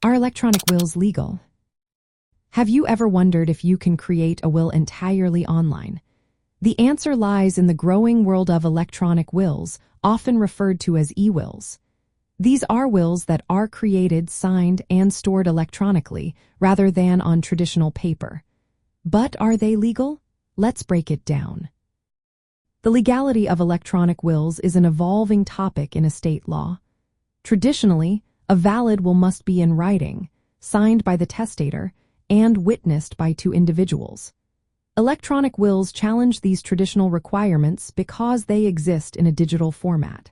Are electronic wills legal? Have you ever wondered if you can create a will entirely online? The answer lies in the growing world of electronic wills, often referred to as Ewills. These are wills that are created, signed, and stored electronically, rather than on traditional paper. But are they legal? Let's break it down. The legality of electronic wills is an evolving topic in estate law. Traditionally, a valid will must be in writing, signed by the testator, and witnessed by two individuals. Electronic wills challenge these traditional requirements because they exist in a digital format.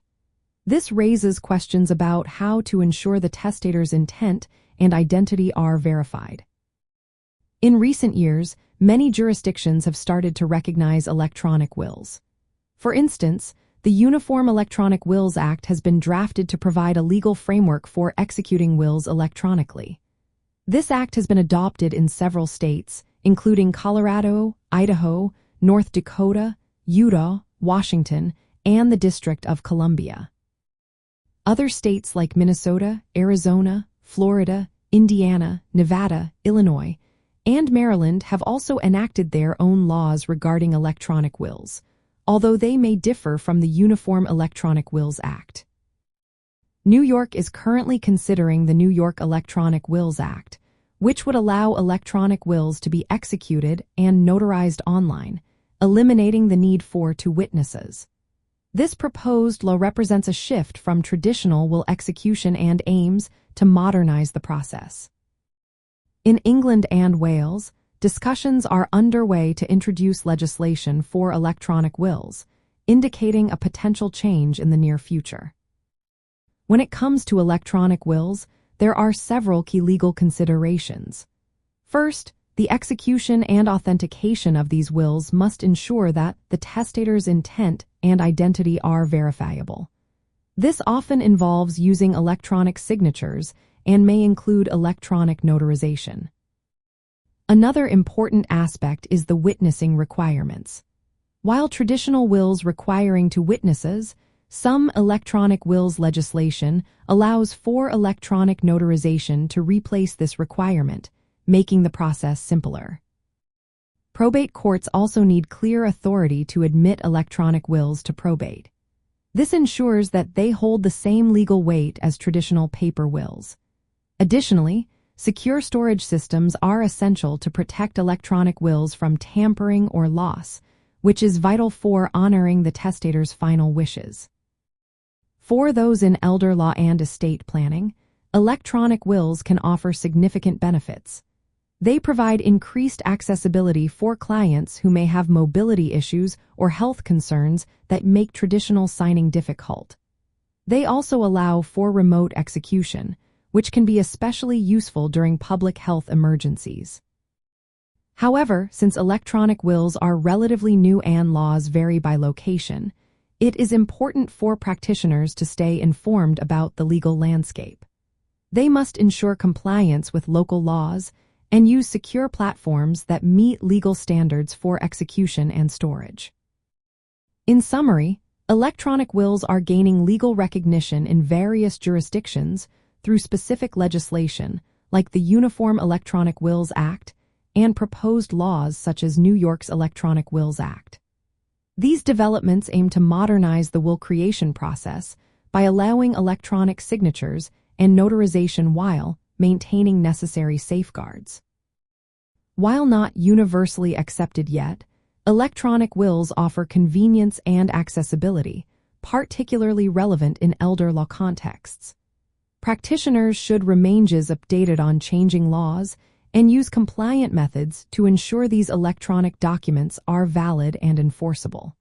This raises questions about how to ensure the testator's intent and identity are verified. In recent years, many jurisdictions have started to recognize electronic wills. For instance, the Uniform Electronic Wills Act has been drafted to provide a legal framework for executing wills electronically. This act has been adopted in several states, including Colorado, Idaho, North Dakota, Utah, Washington, and the District of Columbia. Other states like Minnesota, Arizona, Florida, Indiana, Nevada, Illinois, and Maryland have also enacted their own laws regarding electronic wills, although they may differ from the Uniform Electronic Wills Act. New York is currently considering the New York Electronic Wills Act, which would allow electronic wills to be executed and notarized online, eliminating the need for two witnesses. This proposed law represents a shift from traditional will execution and aims to modernize the process. In England and Wales, discussions are underway to introduce legislation for electronic wills, indicating a potential change in the near future. When it comes to electronic wills, there are several key legal considerations. First, the execution and authentication of these wills must ensure that the testator's intent and identity are verifiable. This often involves using electronic signatures and may include electronic notarization. Another important aspect is the witnessing requirements. While traditional wills requiring two witnesses, some electronic wills legislation allows for electronic notarization to replace this requirement, making the process simpler. Probate courts also need clear authority to admit electronic wills to probate. This ensures that they hold the same legal weight as traditional paper wills. Additionally, secure storage systems are essential to protect electronic wills from tampering or loss, which is vital for honoring the testator's final wishes. For those in elder law and estate planning, electronic wills can offer significant benefits. They provide increased accessibility for clients who may have mobility issues or health concerns that make traditional signing difficult. They also allow for remote execution, which can be especially useful during public health emergencies. However, since electronic wills are relatively new and laws vary by location, it is important for practitioners to stay informed about the legal landscape. They must ensure compliance with local laws and use secure platforms that meet legal standards for execution and storage. In summary, electronic wills are gaining legal recognition in various jurisdictions through specific legislation like the Uniform Electronic Wills Act and proposed laws such as New York's Electronic Wills Act. These developments aim to modernize the will creation process by allowing electronic signatures and notarization while maintaining necessary safeguards. While not universally accepted yet, electronic wills offer convenience and accessibility, particularly relevant in elder law contexts. Practitioners should remain updated on changing laws and use compliant methods to ensure these electronic documents are valid and enforceable.